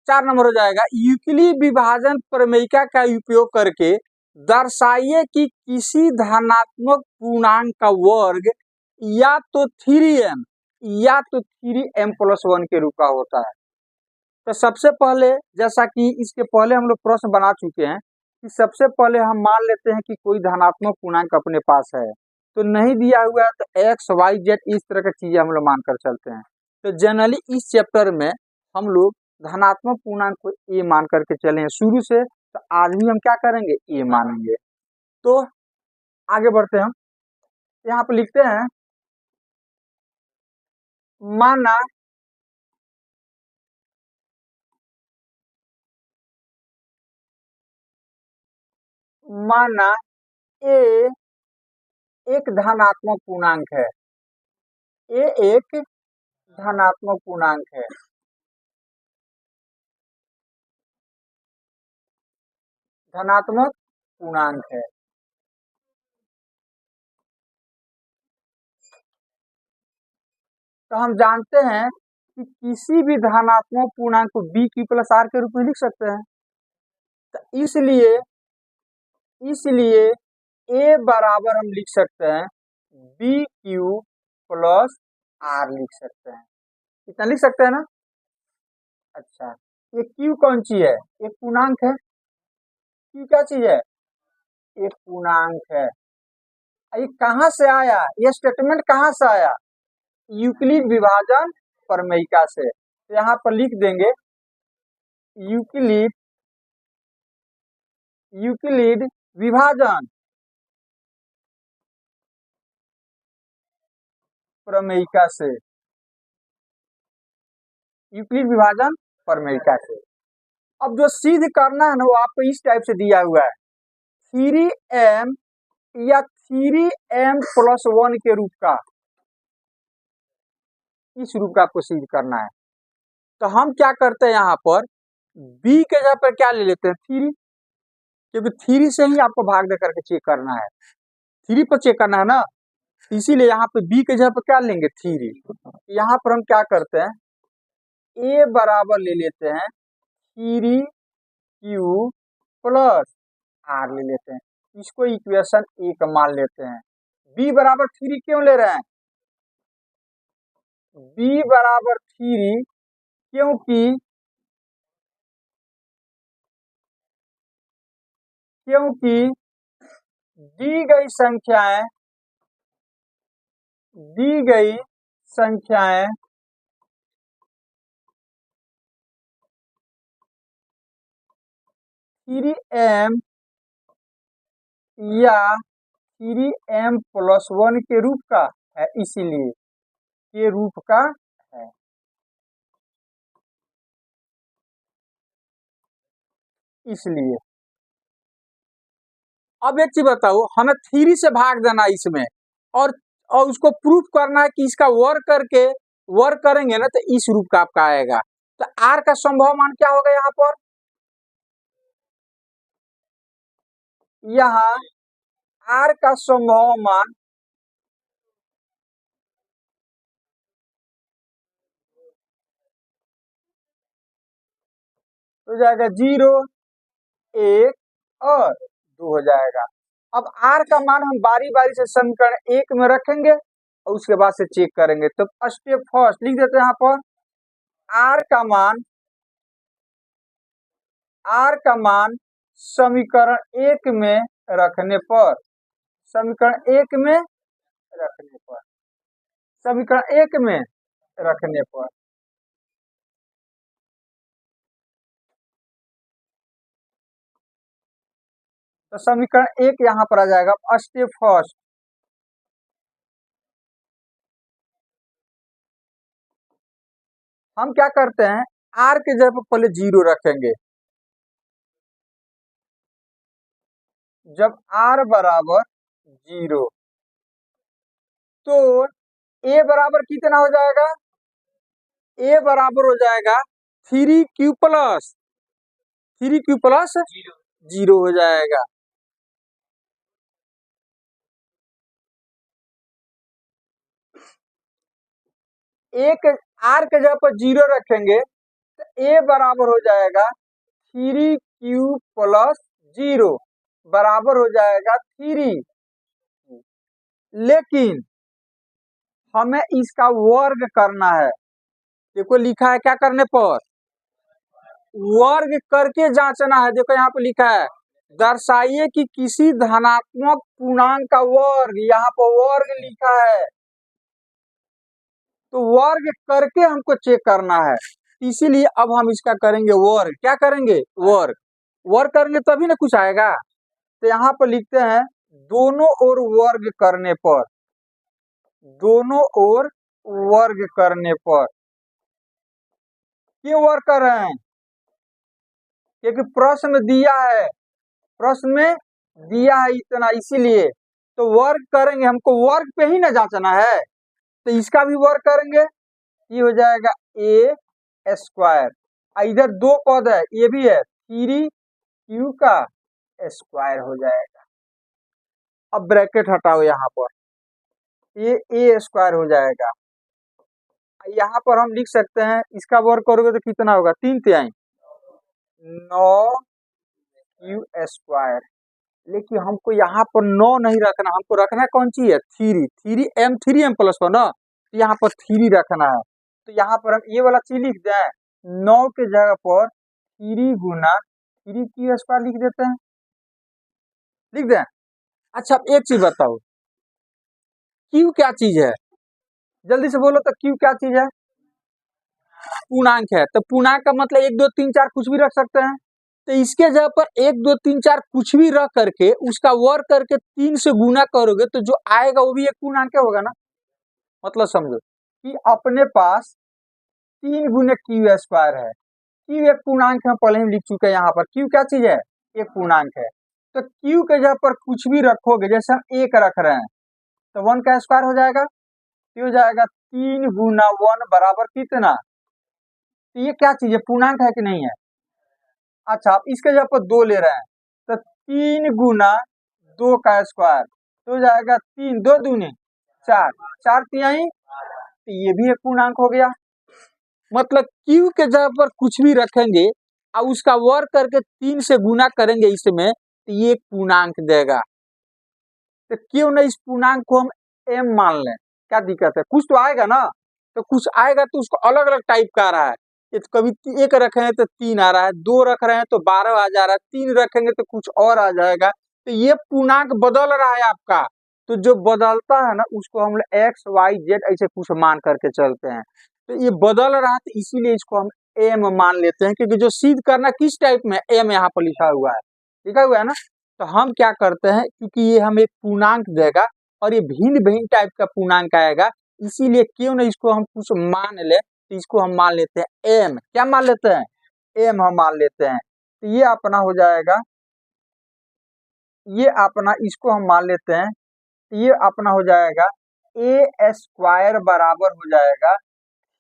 4 number हो जाएगा, Euclid विभाजन प्रमेयिका का उपयोग करके दर्शाइए कि किसी धनात्मक पूर्णांक का वर्ग या तो 3m या तो 3m+1 के रूप का होता है। तो सबसे पहले, जैसा कि इसके पहले हम लोग प्रश्न बना चुके हैं, कि सबसे पहले हम मान लेते हैं कि कोई धनात्मक पूर्णांक अपने पास है, तो नहीं दिया हुआ है तो x y z इस तरह की चीजें हम लोग मानकर चलते हैं। तो जनरली इस चैप्टर में हम लोग धनात्मक पूर्णांक को a मान करके चले हैं शुरू से, तो आज भी हम क्या करेंगे, a मानेंगे। तो आगे बढ़ते हैं, हम यहाँ पर लिखते हैं, माना a एक धनात्मक पूर्णांक है, a एक धनात्मक पूर्णांक है। धनात्मक पूर्णांक है। तो हम जानते हैं कि किसी भी धनात्मक पूर्णांक को bq+r के रूप में लिख सकते हैं। तो इसलिए a बराबर हम लिख सकते हैं bq+r लिख सकते हैं। कितना लिख सकते हैं ना? अच्छा, ये q कौन सी है? एक पूर्णांक है। q क्या चीज है? एक पूर्णांक है। ये कहां से आया? ये स्टेटमेंट कहां से आया? यूक्लिड विभाजन प्रमेयिका से। तो यहाँ पर लिख देंगे यूक्लिड विभाजन प्रमेयिका से। यूक्लिड विभाजन प्रमेयिका से। अब जो सिद्ध करना है ना, वो आपको इस टाइप से दिया हुआ है, 3m या 3m+1 के रूप का, इस रूप का आपको सिद्ध करना है। तो हम क्या करते हैं, यहाँ पर b के जगह पर क्या ले लेते हैं, 3, क्योंकि 3 से ही आपको भाग दे करके चेक करना है, 3 पर चेक करना है ना, इसीलिए यहाँ पे b के जगह पर क्या लेंगे, 3। यहाँ पर हम क्या करते हैं, a बराबर ले लेते हैं 3q+r ले लेते हैं, इसको इक्वेशन 1 मान लेते हैं। b बराबर 3 क्यों ले रहे हैं? b बराबर 3 क्योंकि दी गई संख्याएं 3m या 3m+1 के रूप का है, इसीलिए के रूप का है। इसलिए अब एक चीज बताओ, हमें 3 से भाग देना इसमें, और उसको प्रूफ करना है कि इसका वर्क करेंगे ना, तो इस रूप का आपका आएगा। तो r का संभव मान क्या होगा? यहाँ r का संभव मान हो जाएगा 0, 1 और 2 हो जाएगा। अब r का मान हम बारी बारी से समीकरण 1 में रखेंगे और उसके बाद से चेक करेंगे। तो स्टेप फर्स्ट लिख देते हैं यहाँ पर, r का मान समीकरण 1 में रखने पर, समीकरण 1 में रखने पर तो समीकरण 1 यहाँ पर आ जाएगा। स्टेप फर्स्ट, हम क्या करते हैं, r के जगह पर पहले 0 रखेंगे। जब r बराबर 0, तो a बराबर कितना हो जाएगा? a बराबर हो जाएगा 3q+0 हो जाएगा। एक r के जगह पर 0 रखेंगे तो ए बराबर हो जाएगा 3q प्लस 0 बराबर हो जाएगा 3। लेकिन हमें इसका वर्ग करना है। देखो लिखा है क्या करने पर, वर्ग करके जांचना है। देखो यहाँ पर लिखा है दर्शाइए कि किसी धनात्मक पूर्णांक का वर्ग, यहाँ पर वर्ग लिखा है तो वर्ग करके हमको चेक करना है। इसीलिए अब हम इसका करेंगे वर्ग। क्या करेंगे? वर्ग। वर्ग करेंगे तभी ना कुछ आएगा। तो यहाँ पर लिखते हैं दोनों ओर वर्ग करने पर, दोनों ओर वर्ग करने पर। क्यों वर्ग कर रहे हैं? क्योंकि प्रश्न में दिया है, प्रश्न में दिया है इतना, इसीलिए तो वर्ग करेंगे। हमको वर्ग पे ही ना जांचना है, तो इसका भी वर्ग करेंगे। ये हो जाएगा ए स्क्वायर, इधर दो पद है, ये भी है 3q का स्क्वायर हो जाएगा। अब ब्रैकेट हटाओ यहाँ पर, ये ए स्क्वायर हो जाएगा। यहाँ पर हम लिख सकते हैं, इसका वर्ग करोगे तो कितना होगा? 3 तिहाई 9q स्क्वायर। लेकिन हमको यहाँ पर 9 नहीं रखना, हमको रखना है कौन सी है? 3m प्लस 1 ना, तो यहाँ पर 3 रखना है। तो यहाँ पर हम ये वाला चीज लिख दें, 9 के जगह पर 3 गुना 3q स्क्वायर लिख देते हैं, लिख दें। अच्छा एक चीज बताओ, q क्या चीज है? जल्दी से बोलो तो, q क्या चीज है? पूर्णांक है। तो पूर्णांक का मतलब 1 2 3 4 कुछ भी रख सकते हैं। तो इसके जगह पर 1 2 3 4 कुछ भी रख करके उसका वर्ग करके 3 से गुना करोगे तो जो आएगा वो भी एक पूर्णांक होगा ना। मतलब समझो कि अपने पास 3 गुने क्यू स्क्वायर है। क्यू एक पूर्णांक है, पहले ही लिख चुके हैं यहाँ पर। क्यू क्या चीज है? एक पूर्णांक है। तो क्यू के जगह पर कुछ भी रखोगे, जैसे हम 1 रख रहे हैं तो 1 का स्क्वायर हो जाएगा। ये हो जाएगा 3 गुना 1 बराबर कितना? तो ये क्या चीज है? पूर्णांक है कि नहीं है? अच्छा आप इसके जगह पर 2 ले रहे हैं तो 3 गुना 2 का स्क्वायर तो हो जाएगा 3 2 दूनी 4, 4 तिहाई, तो ये भी एक पूर्णांक हो गया। मतलब q के जगह पर कुछ भी रखेंगे और उसका वर्ग करके 3 से गुना करेंगे इसमें, तो ये एक पूर्णांक देगा। तो क्यों ना इस पूर्णांक को हम m मान लें? क्या दिक्कत है? कुछ तो आएगा ना, तो कुछ आएगा तो उसको अलग अलग टाइप का आ रहा है। ये तो कभी 1 रख रहे हैं तो 3 आ रहा है, 2 रख रहे हैं तो 12 आ जा रहा है, 3 रखेंगे तो कुछ और आ जाएगा। तो ये पूर्णांक बदल रहा है आपका। तो जो बदलता है ना उसको हम x y z ऐसे कुछ मान करके चलते हैं। तो ये बदल रहा है तो इसीलिए इसको हम m मान लेते हैं, क्योंकि जो सिद्ध करना किस टाइप में, m यहाँ पर लिखा हुआ है, लिखा हुआ है ना। तो हम क्या करते हैं, क्योंकि ये हमें एक पूर्णांक देगा और ये भिन्न भिन्न टाइप का पूर्णांक आएगा, इसीलिए क्यों ना इसको हम कुछ मान ले। तो इसको हम मान लेते हैं m। क्या मान लेते हैं? m हम मान लेते हैं। तो ये अपना हो जाएगा, ये अपना इसको हम मान लेते हैं, तो ये अपना हो जाएगा a स्क्वायर बराबर हो जाएगा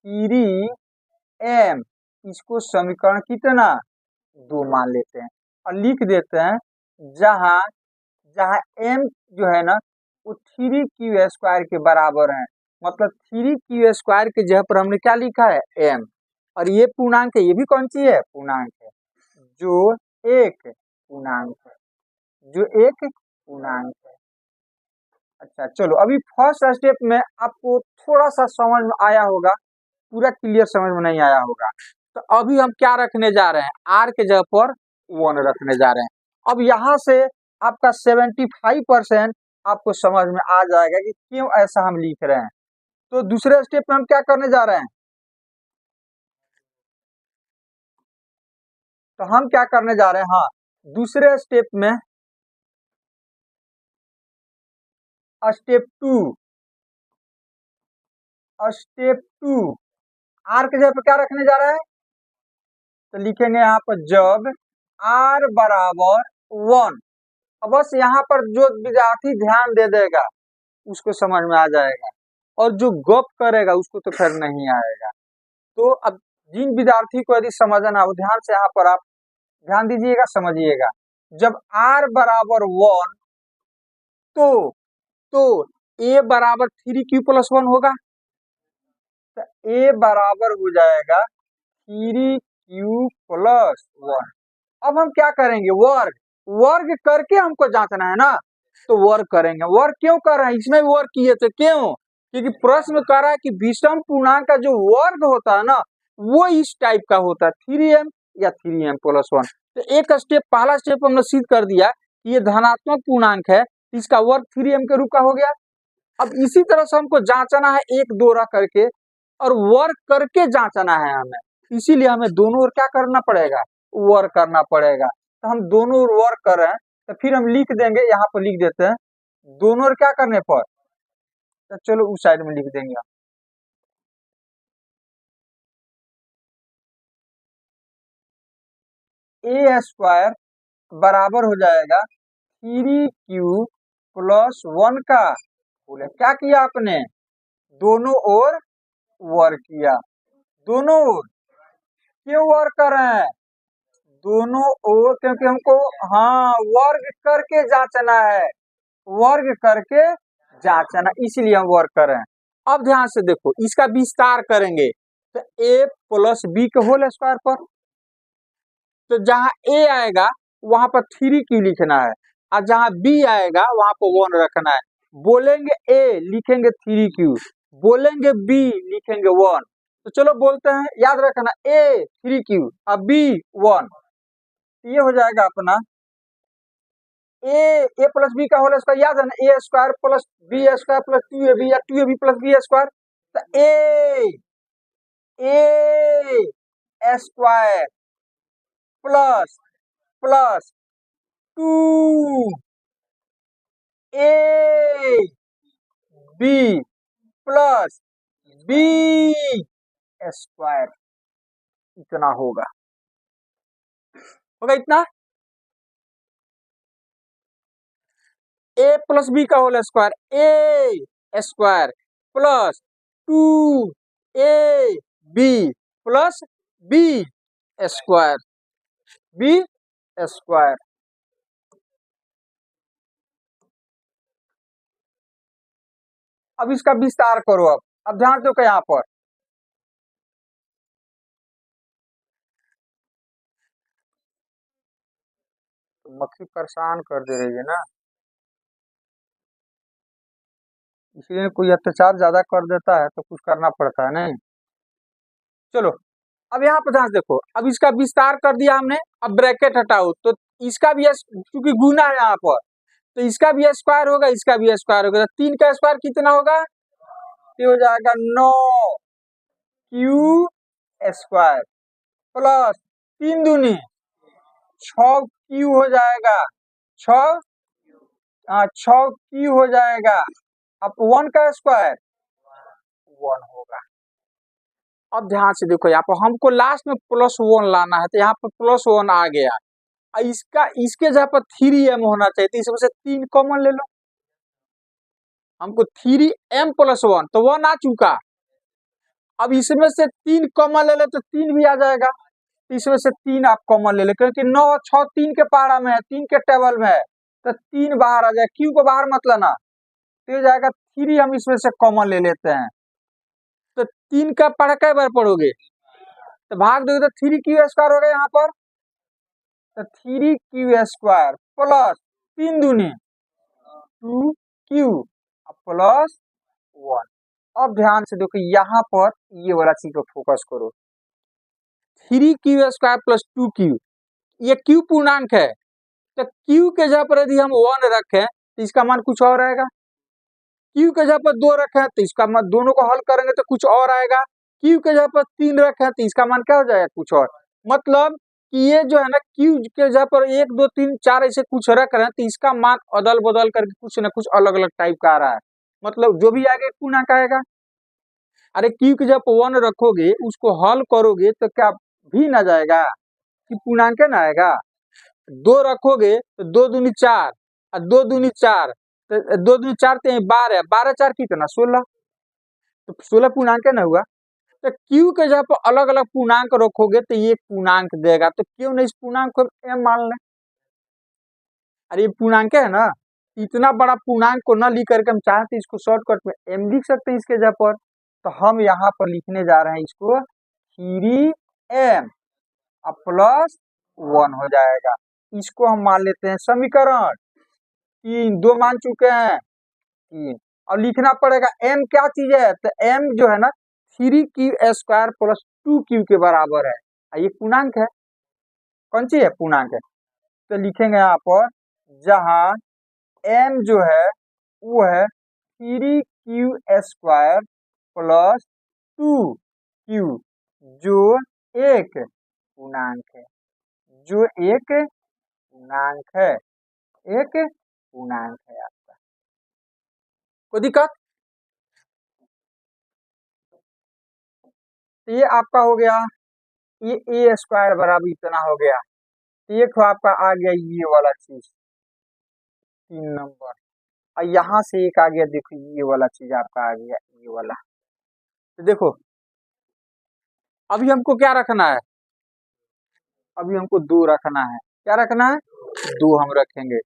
3m। इसको समीकरण कितना? 2 मान लेते हैं और लिख देते हैं, जहां जहां m जो है ना वो 3q स्क्वायर के बराबर है। मतलब 3q स्क्वायर के जगह पर हमने क्या लिखा है? m। और ये पूर्णांक है, ये भी कौन सी है? पूर्णांक है, जो एक पूर्णांक है, जो एक पूर्णांक है। अच्छा चलो, अभी फर्स्ट स्टेप में आपको थोड़ा सा समझ में आया होगा, पूरा क्लियर समझ में नहीं आया होगा। तो अभी हम क्या रखने जा रहे हैं? r के जगह पर 1 रखने जा रहे हैं। अब यहाँ से आपका 75% आपको समझ में आ जाएगा कि क्यों ऐसा हम लिख रहे हैं। तो दूसरे स्टेप में हम क्या करने जा रहे हैं? तो हम क्या करने जा रहे हैं, हाँ दूसरे स्टेप में स्टेप 2 r के जगह पर क्या रखने जा रहे हैं? तो लिखेंगे यहाँ पर जब r बराबर 1। अब बस यहाँ पर जो विद्यार्थी ध्यान दे देगा उसको समझ में आ जाएगा, और जो गप करेगा उसको तो फिर नहीं आएगा। तो अब जिन विद्यार्थी को यदि समझना हो, ध्यान से यहाँ पर आप ध्यान दीजिएगा, समझिएगा। जब r बराबर 1 तो a बराबर 3q प्लस 1 होगा। तो a बराबर हो जाएगा 3q क्यू प्लस 1। अब हम क्या करेंगे, वर्ग वर्ग करके हमको जांचना है ना, तो वर्ग करेंगे। वर्ग क्यों कर रहे हैं, इसमें वर्ग किए थे, क्यों, क्योंकि प्रश्न में कह रहा है कि विषम पूर्णांक का जो वर्ग होता है ना वो इस टाइप का होता है, 3m या 3m प्लस 1। तो एक स्टेप, पहला स्टेप हमने सिद्ध कर दिया कि ये धनात्मक पूर्णांक है, इसका वर्ग 3m के रूप का हो गया। अब इसी तरह से हमको जांचना है एक दोहरा करके और वर्ग करके जांचना है हमें, इसीलिए हमें दोनों ओर क्या करना पड़ेगा, वर्ग करना पड़ेगा। तो हम दोनों ओर वर्ग कर रहे हैं, तो फिर हम लिख देंगे, यहाँ पर लिख देते हैं दोनों ओर क्या करने पर, तो चलो उस साइड में लिख देंगे हम। ए स्क्वायर बराबर हो जाएगा 3q प्लस 1 का, बोले क्या किया आपने, दोनों ओर वर्ग किया। दोनों ओर क्यों वर्ग कर रहे हैं, दोनों ओर क्योंकि हमको, हाँ, वर्ग करके जांचना है, वर्ग करके जांचना, इसलिए हम वर्ग कर रहे हैं। अब ध्यान से देखो, इसका विस्तार करेंगे तो a प्लस बी के होल स्क्वायर पर, तो जहां a आएगा वहां पर 3q लिखना है और जहां b आएगा वहां पर 1 रखना है। बोलेंगे a लिखेंगे 3q, बोलेंगे b लिखेंगे 1। तो चलो बोलते हैं, याद रखना, a 3q और b 1, ये हो जाएगा अपना ए प्लस बी का होल स्क्वायर, याद है ना, A square plus B square plus 2ab या 2ab प्लस बी स्क्वायर। तो A square plus plus 2ab plus B square, इतना होगा इतना। ए प्लस बी का whole square, A square plus 2ab plus B square, B square. अब इसका विस्तार करो। अब ध्यान दो यहाँ पर, तो मक्खी परेशान कर दे रही है ना, इसलिए कोई अत्याचार ज्यादा कर देता है तो कुछ करना पड़ता है नहीं। चलो अब यहाँ पर ध्यान देखो, अब इसका विस्तार कर दिया हमने, अब ब्रैकेट हटाओ, तो इसका भी क्योंकि गुना है यहाँ पर, तो इसका भी स्क्वायर होगा, इसका भी स्क्वायर होगा, तो 3 का स्क्वायर कितना होगा, ये हो जाएगा 9q स्क्वायर प्लस 3 दूनी 6q हो जाएगा, 6q हो जाएगा। अब 1 का स्क्वायर 1 होगा। अब ध्यान से देखो, यहाँ पर हमको लास्ट में प्लस 1 लाना है, तो यहाँ पर प्लस 1 आ गया। इसका इसके जगह पर 3m होना चाहिए, तो इसमें से 3 कॉमन ले लो, हमको 3m प्लस 1, तो 1 आ चुका। अब इसमें से 3 कॉमन ले ले तो 3 भी आ जाएगा, इसमें से 3 आप कॉमन ले ले, क्योंकि 9 6 3 के पारा में है, 3 के टेबल में है, तो 3 बाहर आ जाए, क्यू को बाहर मत लेना, तो हो जाएगा 3 हम इसमें से कॉमन ले लेते हैं। तो 3 का पढ़ा कै बार पढ़ोगे, तो भाग दोगे तो 3q स्क्वायर होगा यहाँ पर, तो 3q स्क्वायर प्लस 3 दूनी 2q प्लस 1। अब ध्यान से देखो यहाँ पर ये वाला चीज को फोकस करो, 3q स्क्वायर प्लस 2q, ये q पूर्णांक है, तो q के जगह पर यदि हम 1 रखें तो इसका मान कुछ और आएगा, q के जगह पर 2 रखें तो इसका मान, दोनों को हल करेंगे तो कुछ और आएगा, q के जगह पर 3 रखें तो इसका मान क्या हो जाएगा, कुछ और। मतलब कि ये जो है ना, q के जगह पर 1 2 3 4 ऐसे कुछ रख रहे हैं, तो इसका मान अदल बदल करके कुछ ना कुछ अलग अलग टाइप का आ रहा है, मतलब जो भी आगे पूर्णांक आएगा। अरे q के जब 1 रखोगे, उसको हल करोगे तो क्या भी ना जाएगा कि पूर्णांक ना आएगा। 2 रखोगे तो 2 दूनी 4 और 2 दूनी 4, तो 2 दूनी 4 तो 12, 12 4 कितना 16, तो 16 पूर्णांक ना हुआ। तो q के जब अलग अलग पूर्णांक रखोगे तो ये पूर्णांक देगा, तो क्यों नहीं इस पूर्णांक को m मान लें। अरे ये पूर्णांक है ना, इतना बड़ा पूर्णांक को न लिख करके हम चाहते इसको शॉर्टकट में m लिख सकते हैं इसके जगह पर, तो हम यहाँ पर लिखने जा रहे हैं इसको 3m अब प्लस 1 हो जाएगा। इसको हम मान लेते हैं समीकरण 3, 2 मान चुके हैं 3। अब लिखना पड़ेगा m क्या चीज है, तो m जो है ना 3q² प्लस 2q के बराबर है। ये पूर्णांक है, कौन सी है, पूर्णांक है। तो लिखेंगे यहाँ पर, जहां m जो है वो है 3q² प्लस 2q, जो एक पूर्णांक है, जो एक पूर्णांक है, एक पूर्णांक है आपका। कोई दिक्कत? तो ये आपका हो गया, ये a² बराबर इतना हो गया। एक आपका आ गया ये वाला चीज 3 नंबर, और यहाँ से एक आ गया, देखो ये वाला चीज आपका आ गया ये वाला। तो देखो अभी हमको क्या रखना है, अभी हमको 2 रखना है। क्या रखना है, 2 हम रखेंगे।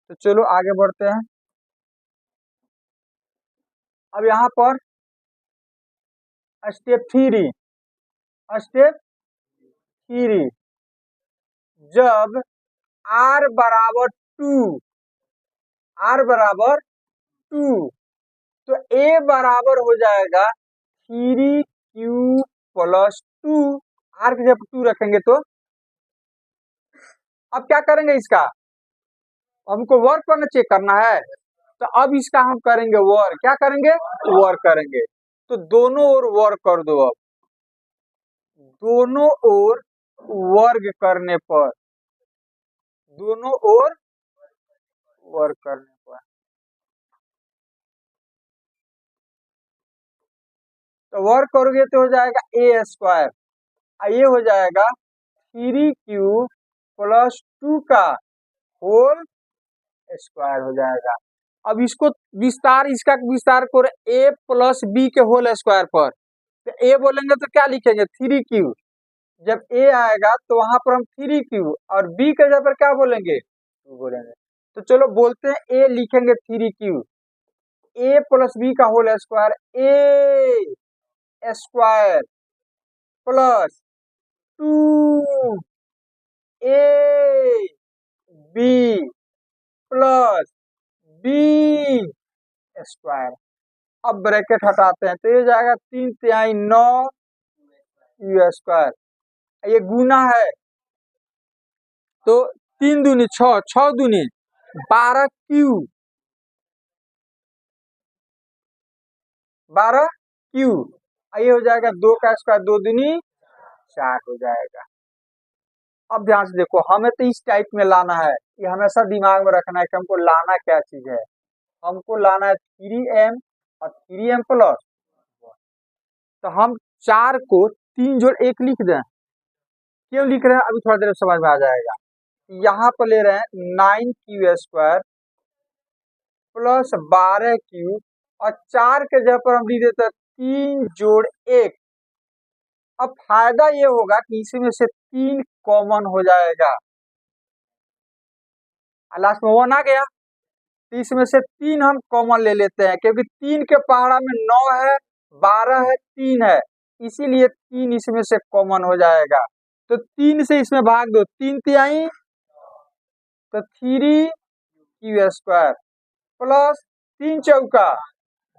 तो चलो आगे बढ़ते हैं। अब यहाँ पर स्टेप 3, स्टेप 3, जब r बराबर 2, r बराबर 2, तो a बराबर हो जाएगा 3q प्लस 2। r की जब 2 रखेंगे तो अब क्या करेंगे, इसका हमको वर्क पर चेक करना है। तो अब इसका हम करेंगे वर्क, क्या करेंगे, वर्क करेंगे। तो दोनों ओर वर्क कर दो। अब दोनों ओर वर्ग करने पर, दोनों ओर वर्क करने पर, तो वर्क करोगे तो हो जाएगा a², ये हो जाएगा 3q प्लस 2 का होल स्क्वायर हो जाएगा। अब इसको विस्तार, इसका विस्तार करो a प्लस b के होल स्क्वायर पर। तो a बोलेंगे तो क्या लिखेंगे, 3q। जब a आएगा तो वहां पर हम 3q, और b के जगह पर क्या बोलेंगे, 2 बोलेंगे। तो चलो बोलते हैं a लिखेंगे 3q, a प्लस b का whole square, a square plus 2 a b plus b square. अब ब्रैकेट हटाते हैं तो ये जाएगा 3 9 u²। ये गुना है तो 3 दूनी 6, 6 दूनी 12q, 12q। ये हो जाएगा 2 का स्क्वायर, 2 दूनी 4 हो जाएगा। अब ध्यान से देखो, हमें तो इस टाइप में लाना है, ये हमेशा दिमाग में रखना है कि हमको लाना क्या चीज है। हमको लाना है 3m और 3m प्लस। तो हम 4 को 3 जोड़ 1 लिख दें। क्यों लिख रहे हैं, अभी थोड़ा देर समझ में आ जाएगा। यहाँ पर ले रहे हैं 9q² प्लस 12q, और 4 के जगह पर हम लिख देते हैं 3 जोड़ 1। अब फायदा ये होगा कि इसमें से 3 कॉमन हो जाएगा, लास्ट में 1 आ गया। तो इसमें से 3 हम कॉमन ले लेते हैं, क्योंकि 3 के पहाड़ा में 9 है, 12 है, 3 है, इसीलिए 3 इसमें से कॉमन हो जाएगा। तो 3 से इसमें भाग दो, 3 तिहाई, तो 3q² प्लस 3 चौका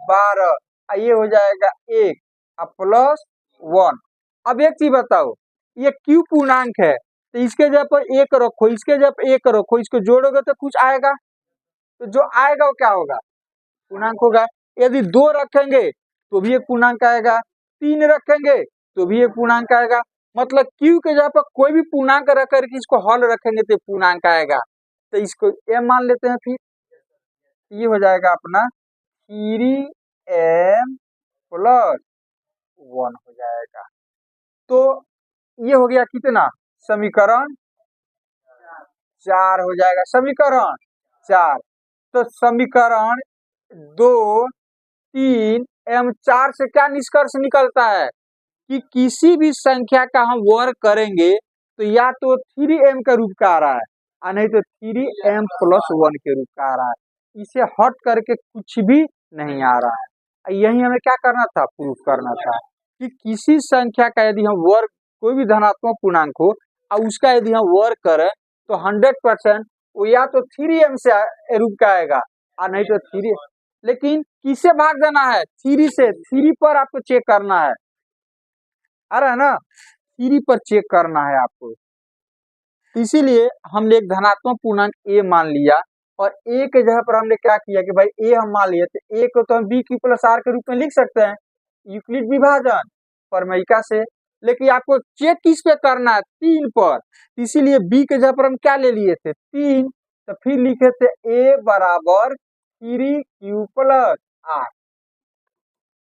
12, ये हो जाएगा 1, अब प्लस 1। अब एक चीज बताओ, ये q पूर्णांक है, तो इसके जगह पर 1 रखो, इसके जगह पर 1 रखो, इसको जोड़ोगे तो कुछ आएगा, तो जो आएगा वो क्या होगा, पूर्णांक होगा। यदि 2 रखेंगे तो भी एक पूर्णांक आएगा, 3 रखेंगे तो भी एक पूर्णांक आएगा। मतलब q के जगह पर कोई भी पूर्णांक रख करके इसको हल रखेंगे तो पूर्णांक आएगा। तो इसको m मान लेते हैं, फिर ये हो जाएगा अपना 3m प्लस 1 हो जाएगा। तो ये हो गया कितना, समीकरण 4 हो जाएगा, समीकरण 4। तो समीकरण 2, 3 एवं 4 से क्या निष्कर्ष निकलता है कि किसी भी संख्या का हम वर्ग करेंगे तो या तो 3m का रूप का आ रहा है, और नहीं तो 3m प्लस 1 के रूप का आ रहा है। इसे हट करके कुछ भी नहीं आ रहा है। यही हमें क्या करना था, प्रूफ करना था कि किसी संख्या का यदि हम वर्ग, कोई भी धनात्मक पूर्णांक हो, और उसका यदि हम वर्क करें तो 100% वो या तो 3m से रूप का आएगा और नहीं तो 3, लेकिन किससे भाग देना है? 3 से। 3 पर आपको चेक करना है, आ रहा है ना? 3 पर चेक करना है आपको। इसीलिए हमने एक धनात्मक पूर्णांक a मान लिया और a के जगह पर हमने क्या किया कि भाई a हम मान लिए, तो a को तो हम b q प्लस r के रूप में लिख सकते हैं, यूक्लिड विभाजन प्रमेयिका से। लेकिन आपको चेक किस पे करना है? 3 पर। इसीलिए b के जगह पर हम क्या ले लिए थे? 3। तो फिर लिखे थे a बराबर 3q प्लस r।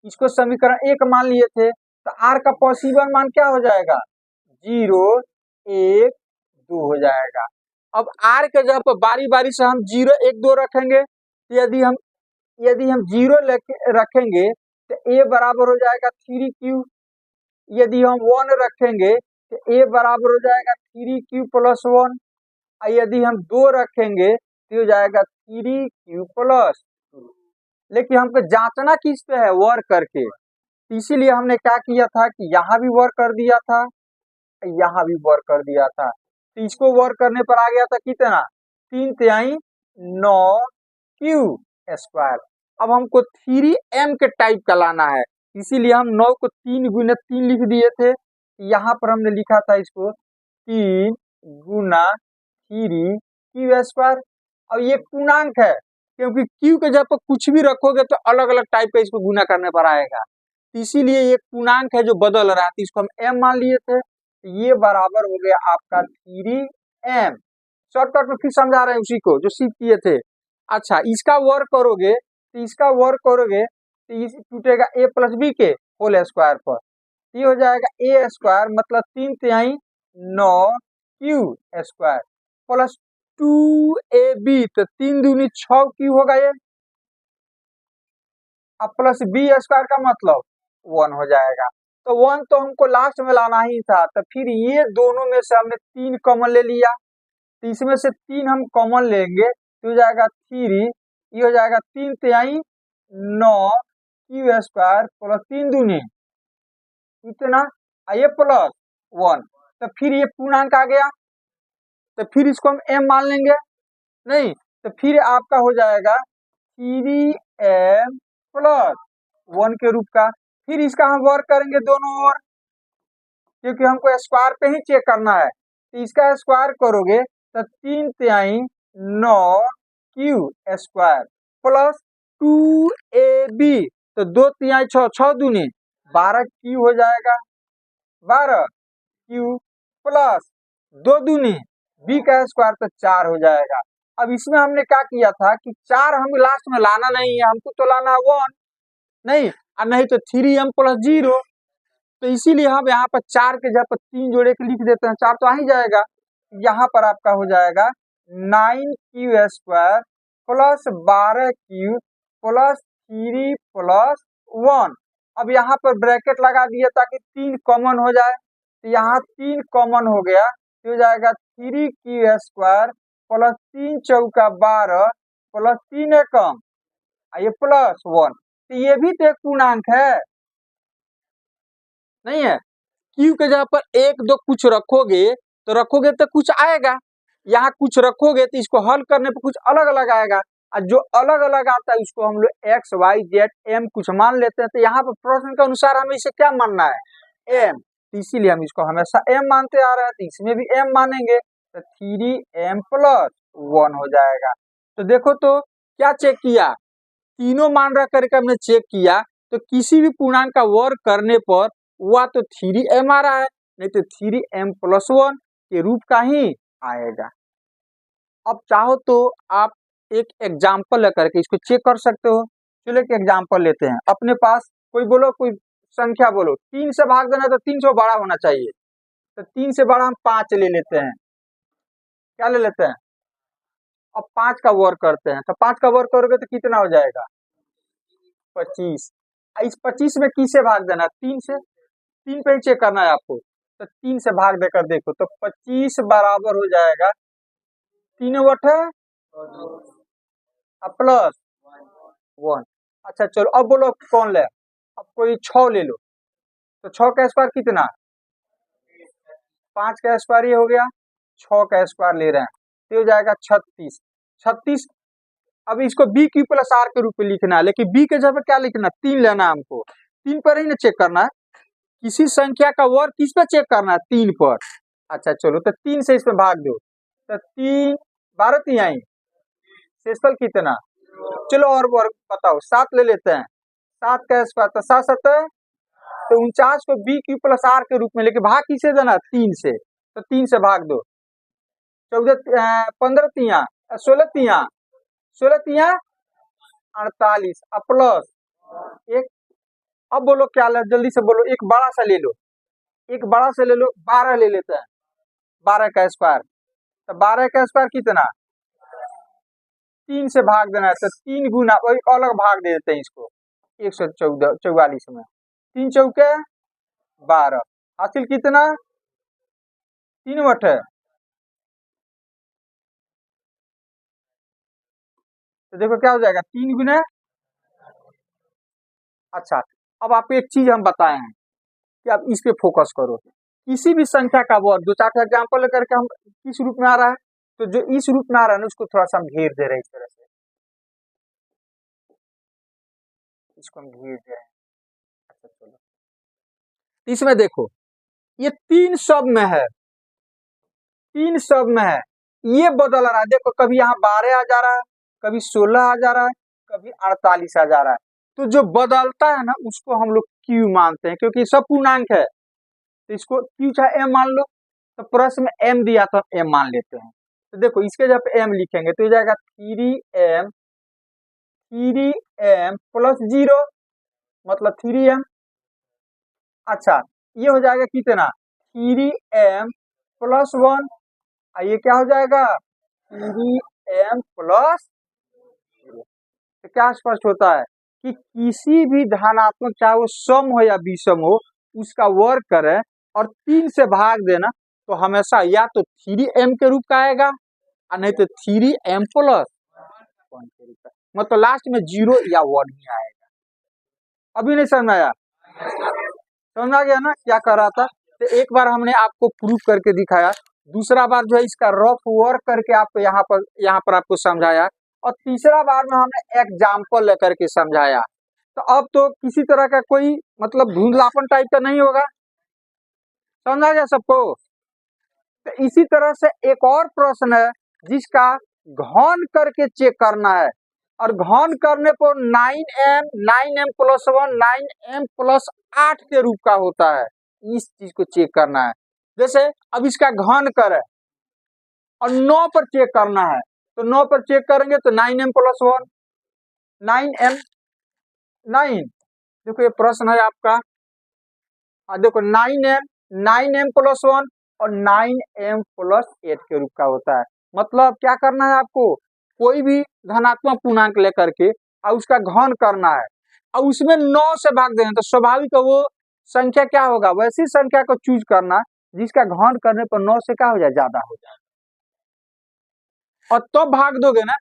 इसको समीकरण 1 मान लिए थे, तो r का पॉसिबल मान क्या हो जाएगा? 0, 1, 2 हो जाएगा। अब r के जगह पर बारी बारी से हम 0, 1, 2 रखेंगे। तो यदि हम 0 रखेंगे तो a बराबर हो जाएगा 3q। यदि हम 1 रखेंगे तो a बराबर हो जाएगा 3q प्लस 1। और यदि हम 2 रखेंगे तो हो जाएगा 3q प्लस 2। लेकिन हमको जांचना किस पे है? वर्क करके। इसीलिए हमने क्या किया था कि यहाँ भी वर्क कर दिया था, यहाँ भी वर्क कर दिया था। तो इसको वर्क करने पर आ गया था कितना? 3 तिहाई 9q स्क्वायर। अब हमको 3m के टाइप का लाना है, इसीलिए हम 9 को 3 गुना 3 लिख दिए थे। यहाँ पर हमने लिखा था इसको 3 गुना 3q स्क्वायर। अब ये पूर्णांक है, क्योंकि q के जब कुछ भी रखोगे तो अलग अलग टाइप का इसको गुना करने पर आएगा। इसीलिए ये पूर्णांक है जो बदल रहा है, तो इसको हम m मान लिए थे। ये बराबर हो गया आपका 3m। शॉर्टकट में फिर समझा रहे हैं उसी को जो सीख किए थे। अच्छा, इसका वर्क करोगे तो इस टूटेगा a प्लस बी के होल स्क्वायर पर। ये हो जाएगा a स्क्वायर मतलब 3 तिहाई 9q स्क्वायर प्लस 2ab, तो 3 दूनी 6q होगा ये। अब प्लस b स्क्वायर का मतलब 1 हो जाएगा। तो 1 तो हमको लास्ट में लाना ही था, तो फिर ये दोनों में से हमने 3 कॉमन ले लिया। तो इसमें से 3 हम कॉमन लेंगे तो हो जाएगा 3, ये हो जाएगा 3 तिहाई 9q स्क्वायर प्लस 3 दूनी इतना, ये प्लस 1। तो फिर ये पूर्णांक आ गया, तो फिर इसको हम m मान लेंगे नहीं, तो फिर आपका हो जाएगा 3m प्लस 1 के रूप का। फिर इसका हम वर्क करेंगे दोनों ओर, क्योंकि हमको स्क्वायर पे ही चेक करना है। तो इसका स्क्वायर करोगे तो 3 तिहाई 9q स्क्वायर प्लस 2ab, तो 2 तिहाई 6, 6 दूनी 12q हो जाएगा। 12q प्लस 2 दूनी b का स्क्वायर तो 4 हो जाएगा। अब इसमें हमने क्या किया था कि 4 हम लास्ट में लाना नहीं है, हमको तो लाना है 1 नहीं, और नहीं तो 3m प्लस 0। तो इसीलिए हम यहाँ पर 4 के जगह पर 3 जोड़े के लिख देते हैं, 4 तो आ ही जाएगा। यहाँ पर आपका हो जाएगा 9q square plus 12q plus 3 plus 1। अब यहाँ पर ब्रैकेट लगा दिया ताकि 3 कॉमन हो जाए, तो यहाँ 3 कॉमन हो गया तो हो जाएगा 3q स्क्वायर प्लस 3 चौका 12 प्लस 3 एकम ये प्लस 1। तो ये भी तो एक पूर्णांक है नहीं है? q के जगह पर 1, 2 कुछ रखोगे तो कुछ आएगा, यहाँ कुछ रखोगे तो इसको हल करने पर कुछ अलग अलग आएगा, और जो अलग अलग आता है उसको हम लोग x, y, z, m कुछ मान लेते हैं। तो यहाँ पर प्रश्न के अनुसार हमें इसे क्या मानना है? m। तो इसीलिए हम इसको हमेशा m मानते आ रहे हैं, तो इसमें भी m मानेंगे तो 3m प्लस 1 हो जाएगा। तो देखो तो क्या चेक किया, तीनों मान रख करके हमने चेक किया, तो किसी भी पूर्णांक का वर्ग करने पर वह तो 3m आ रहा है, नहीं तो 3m प्लस 1 के रूप का ही आएगा। अब चाहो तो आप एक एग्जाम्पल लेकर के इसको चेक कर सकते हो। चलो एक एग्जाम्पल लेते हैं अपने पास। कोई बोलो, कोई संख्या बोलो। 3 से भाग देना तो 3 से बड़ा होना चाहिए, तो 3 से बड़ा हम 5 ले लेते हैं। क्या ले लेते हैं? अब 5 का वर्ग करते हैं, तो 5 का वर्ग करोगे तो कितना हो जाएगा? 25। इस 25 में किसे भाग देना? 3 से। 3 पे ही चेक करना है आपको, तो 3 से भाग देकर देखो तो 25 बराबर हो जाएगा 3 बटे प्लस 1। अच्छा चलो अब बोलो कौन ले? अब कोई 6 ले लो, तो 6 का स्क्वायर कितना? 5 का स्क्वायर ये हो गया, 6 का स्क्वायर ले रहे हैं तो हो जाएगा 36। 36 अब इसको बी क्यू प्लस आर के रूप में लिखना है, लेकिन बी के जगह क्या लिखना है, 3 लेना है हमको, 3 पर ही ना चेक करना है, किसी संख्या का वर्ग किस पे चेक करना है, 3 पर। अच्छा चलो तो 3 से इसमें भाग दो, तो 3 12 तिहाई शेषफल कितना, चलो और वर्ग बताओ, 7 ले लेते हैं, 7 का स्क्वायर तो 7 7 तो 49 को बी क्यू प्लस आर के रूप में लेके भाग किसे देना, 3 से, तो 3 से भाग दो, 14 15 तिया 16 तिया 16 तिया 48 प्लस एक, अब बोलो क्या ले, जल्दी से बोलो, एक बड़ा सा ले लो, एक बड़ा सा ले लो, 12 ले लेते हैं, 12 का स्क्वायर, तो 12 का स्क्वायर कितना, 3 से भाग देना है, तो 3 गुना वही अलग भाग दे देते हैं इसको, 144 में 3 चौके 12, हासिल कितना 3 बटे, तो देखो क्या हो जाएगा 3 गुना। अच्छा अब आपको एक चीज हम बताए हैं कि आप इस पे फोकस करो, किसी भी संख्या का वर्ग, 2-4 एग्जाम्पल लेकर के हम किस रूप में आ रहा है, तो जो इस रूप में आ रहा है ना उसको थोड़ा सा हम घेर दे रहे हैं, इस तरह से इसको हम घेर दे रहे हैं। अच्छा चलो इसमें देखो ये 3 सब में है, 3 सब में है, ये बदल रहा है, देखो कभी यहाँ 12 आ जा रहा है, कभी 16 आ जा रहा है, कभी 48 आ जा रहा है, तो जो बदलता है ना उसको हम लोग क्यू मानते हैं, क्योंकि सब पूर्णांक है, तो इसको क्यू चाहे एम मान लो, तो प्रश्न में एम दिया तो एम मान लेते हैं, तो देखो इसके जब एम लिखेंगे तो हो जाएगा 3m प्लस 0 मतलब 3m। अच्छा ये हो जाएगा कितना 3m प्लस 1, ये क्या हो जाएगा 3m प्लस, तो क्या स्पष्ट होता है कि किसी भी धनात्मक चाहे वो सम हो या विषम हो उसका वर्ग करें और 3 से भाग देना तो हमेशा या तो 3m के रूप का आएगा और नहीं तो 3m प्लस 1 के रूप का, मतलब लास्ट में 0 या 1 ही आएगा। अभी नहीं समझ आया, समझ आ गया ना क्या कर रहा था, तो एक बार हमने आपको प्रूफ करके दिखाया, दूसरा बार जो है इसका रफ वर्क करके आपको यहाँ पर आपको समझाया, और तीसरा बार में हमने एग्जाम्पल लेकर के समझाया, तो अब तो किसी तरह का कोई मतलब धुंधलापन टाइप का नहीं होगा, समझा गया सबको। तो इसी तरह से एक और प्रश्न है जिसका घन करके चेक करना है, और घन करने पर 9m प्लस 1 9m प्लस 8 के रूप का होता है, इस चीज को चेक करना है। जैसे अब इसका घन करे और 9 पर चेक करना है, तो 9 पर चेक करेंगे तो 9m प्लस 1 9m 9, देखो ये प्रश्न है आपका, देखो 9m प्लस 1 और 9m प्लस 8 के रूप का होता है, मतलब क्या करना है आपको, कोई भी धनात्मक पूर्णांक लेकर के और उसका घन करना है और उसमें 9 से भाग देना, तो स्वाभाविक वो संख्या क्या होगा, वैसी संख्या को चूज करना जिसका घन करने पर 9 से क्या हो जाए, ज्यादा हो जाए, और तो भाग दोगे ना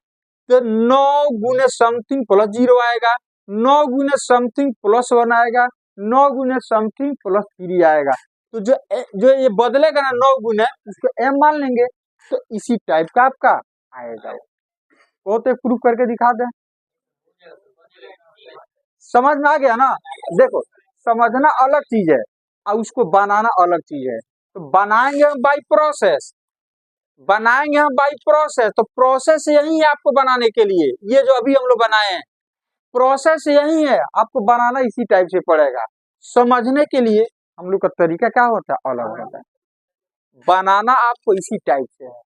तो 9 गुने समथिंग प्लस 0 आएगा, 9 गुने समथिंग प्लस 1 आएगा, 9 गुने समथिंग प्लस 3 आएगा, तो जो ये बदलेगा ना 9 गुने उसको m मान लेंगे, तो इसी टाइप का आपका आएगा। वो तो प्रूफ करके दिखा दे, समझ में आ गया ना। देखो समझना अलग चीज है और उसको बनाना अलग चीज है, तो बनाएंगे हम बाई प्रोसेस, बनाएंगे हम बाई प्रोसेस, तो प्रोसेस यही है आपको बनाने के लिए, ये जो अभी हम लोग बनाए हैं प्रोसेस यही है, आपको बनाना इसी टाइप से पड़ेगा, समझने के लिए हम लोग का तरीका क्या होता है, अलग होता है, बनाना आपको इसी टाइप से है।